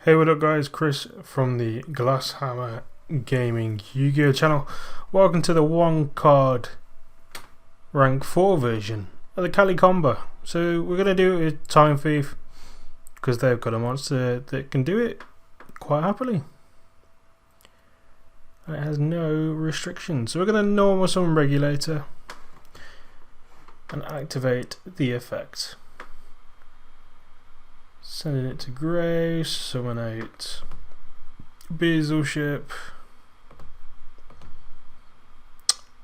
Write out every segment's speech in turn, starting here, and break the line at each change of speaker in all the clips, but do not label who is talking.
Hey, what up guys, Chris from the Glasshammer Gaming Yuga channel. Welcome to the one card rank 4 version of the Kali combo. So we're going to do it with Time Thief because they've got a monster that can do it quite happily. And it has no restrictions. So we're going to normal summon Regulator and activate the effect. Sending it to Grace, summon out Beazle Ship,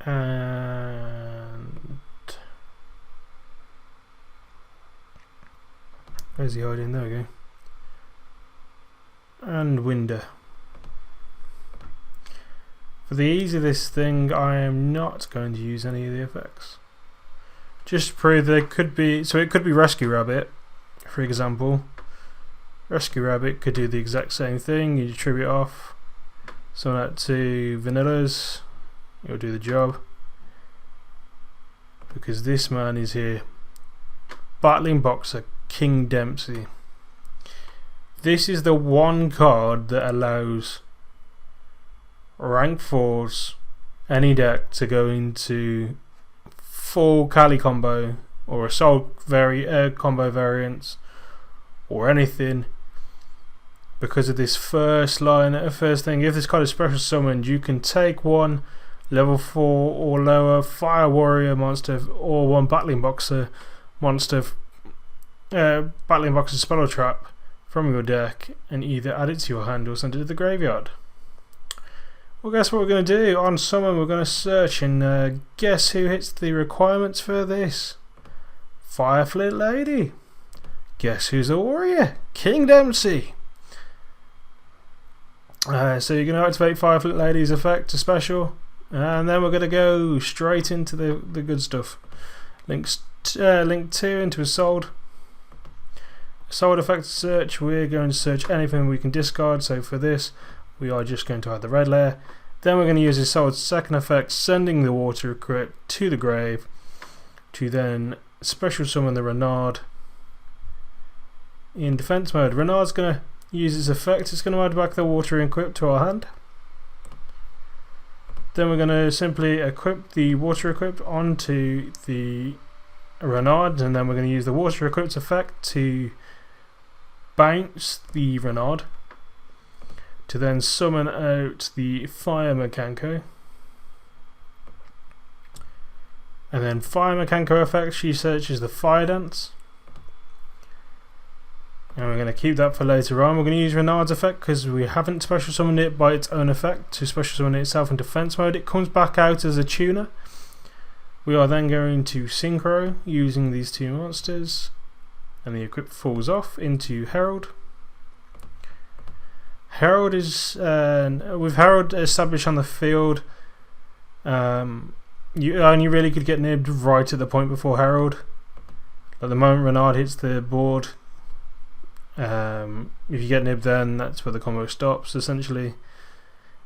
and where's he hiding? There we go. And Winder. For the ease of this thing, I am not going to use any of the effects. Just to prove there could be, so it could be Rescue Rabbit, for example. Rescue Rabbit could do the exact same thing. You tribute off, summon that to Vanillas, it'll do the job. Because this man is here. Battling Boxer, King Dempsey. This is the one card that allows rank 4s, any deck, to go into full Kali combo or assault combo variants or anything. Because of this first thing, if this card is special summoned, you can take one level 4 or lower Fire Warrior monster or one Battling Boxer monster, Battling Boxer Spell Trap from your deck and either add it to your hand or send it to the graveyard. Well, guess what we're going to do? On summon, we're going to search and guess who hits the requirements for this? Fireflit Lady. Guess who's a warrior? King Dempsey. So you're going to activate Fireflit Lady's effect to special, and then we're going to go straight into the good stuff. Link 2 into a sold effect search. We're going to search anything we can discard. So for this, we are just going to add the red layer. Then we're going to use his sold second effect, sending the water crypt to the grave, to then special summon the Renard. In defense mode, Renard's going to use its effect. It's going to add back the water equip to our hand. Then we're going to simply equip the water equip onto the Renard, and then we're going to use the water equipped effect to bounce the Renard, to then summon out the Fire Mechanco. And then Fire Mechanco effect, she searches the Fire Dance. And we're going to keep that for later on. We're going to use Renard's effect because we haven't special summoned it by its own effect. To special summon itself in defense mode, it comes back out as a tuner. We are then going to synchro using these two monsters, and the equip falls off into Herald. Herald is with Herald established on the field. You only really could get nibbed right at the point before Herald. At the moment Renard hits the board, if you get nibbed, then that's where the combo stops essentially.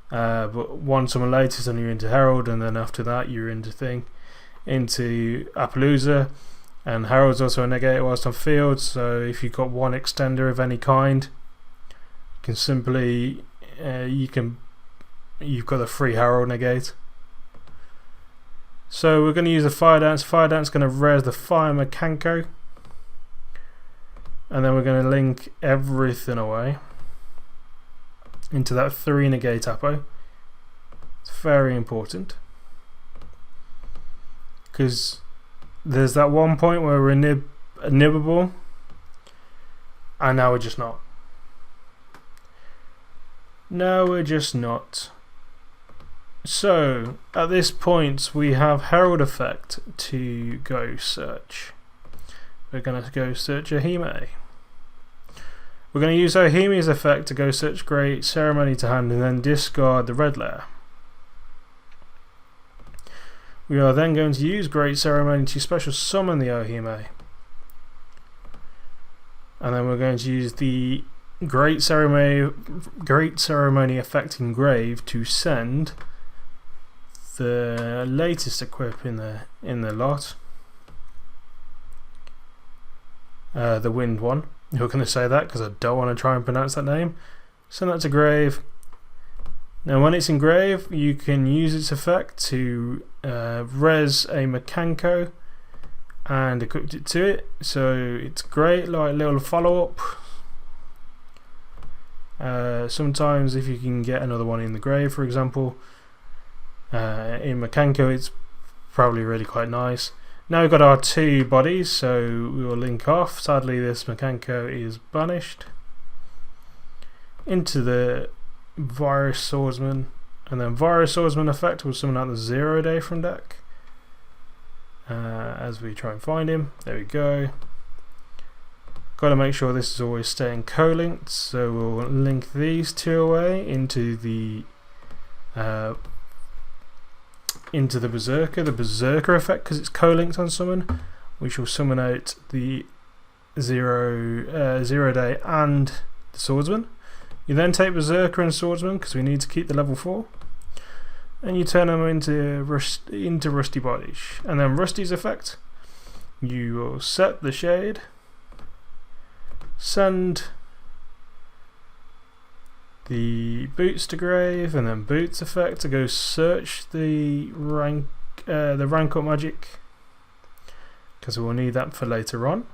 But one summon later, then you're into Herald, and then after that you're into Appaloosa. And Herald's also a negator whilst on field, so if you've got one extender of any kind, you can simply you've got a free Herald negate. So we're going to use the Fire Dance. Fire Dance is going to res the Fire Mechanco, and then we're going to link everything away into that 3 negate Appo. It's very important because there's that one point where we're nibbable, and now we're just not. No, we're just not. So at this point we have Herald effect to go search. We're going to go search Ohime. We're going to use Ohime's effect to go search Great Ceremony to hand and then discard the red layer. We are then going to use Great Ceremony to special summon the Ohime. And then we're going to use the Great Ceremony effect in Grave to send the latest equip in the lot. The wind one. You're going to say that because I don't want to try and pronounce that name. Send that to grave. Now when it's in grave, you can use its effect to res a Makanko and equip it to it. So it's great, like little follow-up. Sometimes if you can get another one in the grave, for example, in Makanko, it's probably really quite nice. Now we've got our 2 bodies, so we will link off. Sadly, this Makanko is banished into the Virus Swordsman, and then Virus Swordsman effect will summon out the 0 day from deck. As we try and find him, there we go. Got to make sure this is always staying co-linked, so we'll link these 2 away into the Berserker effect, because it's co-linked on summon. We shall summon out the 0 day and the Swordsman. You then take Berserker and Swordsman because we need to keep the level 4, and you turn them into Rusty Bodies. And then Rusty's effect, you will set the shade, send the Boots to grave, and then Boots effect to go search the rank up magic, because we'll need that for later on.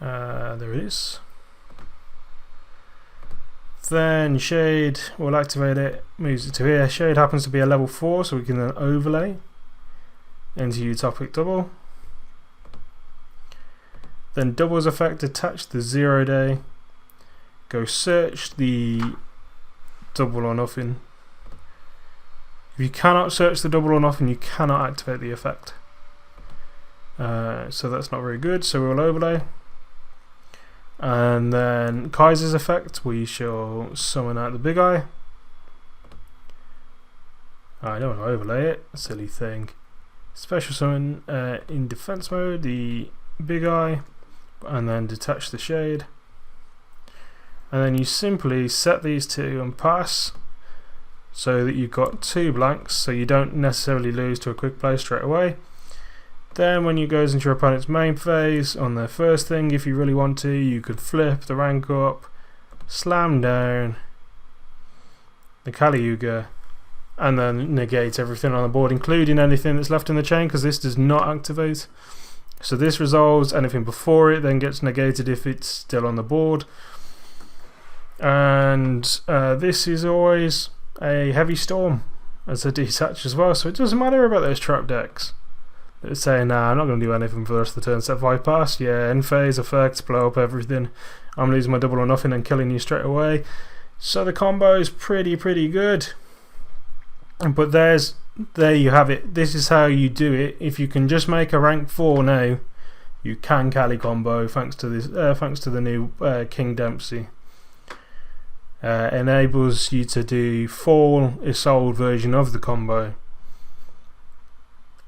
There it is. Then Shade, we'll activate it, moves it to here. Shade happens to be a level 4, so we can then overlay into Utopic Double. Then Double's effect, attach the 0 day, go search the Double or Nothing. If you cannot search the Double or Nothing, you cannot activate the effect. So that's not very good, so we'll overlay. And then Kaiser's effect, we shall summon out the Big Eye. I don't want to overlay it, silly thing. Special summon in defense mode, the Big Eye, and then detach the Shade. And then you simply set these 2 and pass, so that you've got 2 blanks, so you don't necessarily lose to a quick play straight away. Then when you goes into your opponent's main phase, on their first thing, if you really want to, you could flip the rank up, slam down the Kali Yuga, and then negate everything on the board, including anything that's left in the chain, because this does not activate. So this resolves anything before it, then gets negated if it's still on the board. And this is always a Heavy Storm as a detach as well, so it doesn't matter about those trap decks. It's saying, nah, I'm not going to do anything for the rest of the turn. Set 5 pass, yeah, end phase, effects, blow up everything. I'm losing my Double or Nothing and killing you straight away. So the combo is pretty good. But there you have it. This is how you do it. If you can just make a rank 4 now, you can Kali combo thanks to this. Thanks to the new King Dempsey. Enables you to do full Isolde version of the combo,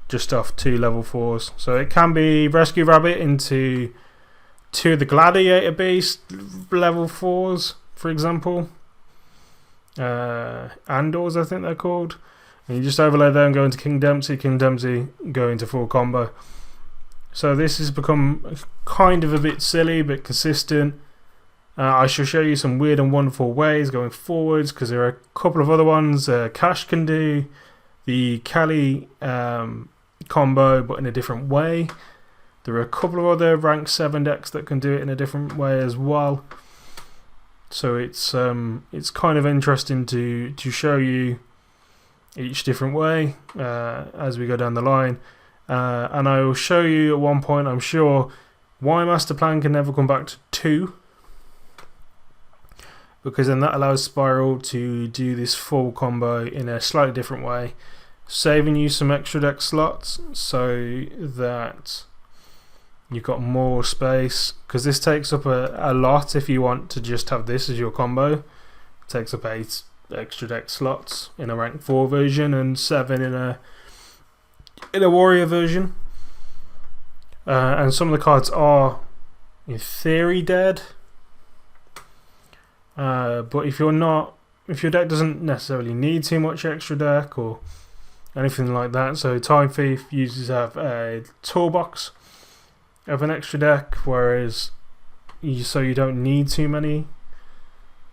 just off 2 level 4s. So it can be Rescue Rabbit into 2 of the Gladiator Beast level 4s, for example. Andors, I think they're called. And you just overlay them, go into King Dempsey go into full combo. So this has become kind of a bit silly, but consistent. I shall show you some weird and wonderful ways going forwards, because there are a couple of other ones. Cash can do the Kali combo, but in a different way. There are a couple of other rank 7 decks that can do it in a different way as well. So it's kind of interesting to show you each different way as we go down the line. And I will show you at one point, I'm sure, why Master Plan can never come back to 2. Because then that allows Spiral to do this full combo in a slightly different way, saving you some extra deck slots so that you've got more space, because this takes up a lot. If you want to just have this as your combo, it takes up 8 extra deck slots in a rank 4 version and 7 in a warrior version. And some of the cards are in theory dead, but if your deck doesn't necessarily need too much extra deck or anything like that. So Time Thief uses have a toolbox, of an extra deck, whereas you don't need too many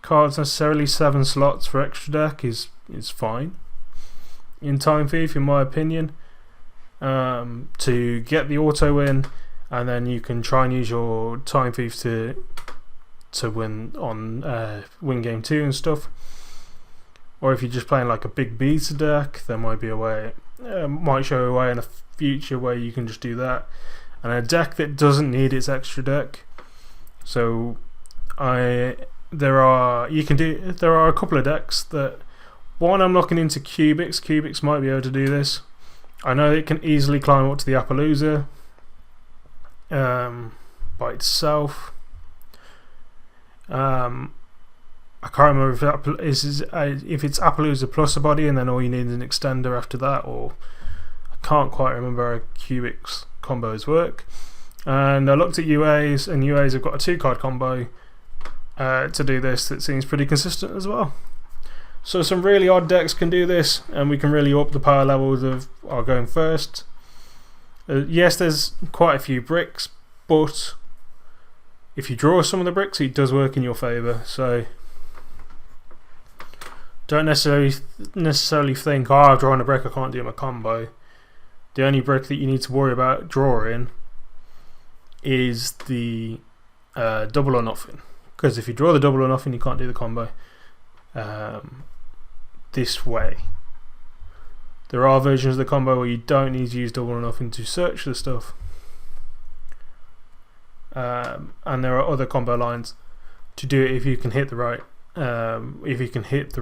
cards necessarily. 7 slots for extra deck is fine in Time Thief, in my opinion, to get the auto win, and then you can try and use your Time Thief to win on win game 2 and stuff. Or if you're just playing like a big beta deck, there might be a way, might show a way in the future where you can just do that. And a deck that doesn't need its extra deck, so there are a couple of decks that, one, I'm looking into Cubics. Cubics might be able to do this. I know it can easily climb up to the Appaloosa by itself. I can't remember if it's Appaloosa plus a body and then all you need is an extender after that, or I can't quite remember how Cubics combos work. And I looked at UAs, and UAs have got a 2-card combo to do this that seems pretty consistent as well. So some really odd decks can do this, and we can really up the power levels of our going first. Yes, there's quite a few bricks, but if you draw some of the bricks, it does work in your favour. So don't necessarily think, oh, I've drawn a brick, I can't do my combo. The only brick that you need to worry about drawing is the double or nothing, because if you draw the double or nothing, you can't do the combo this way. There are versions of the combo where you don't need to use double or nothing to search the stuff, and there are other combo lines to do it if you can hit the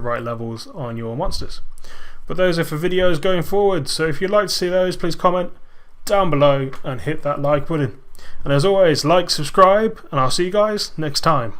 right levels on your monsters. But those are for videos going forward, so if you'd like to see those, please comment down below and hit that like button. And as always, like, subscribe, and I'll see you guys next time.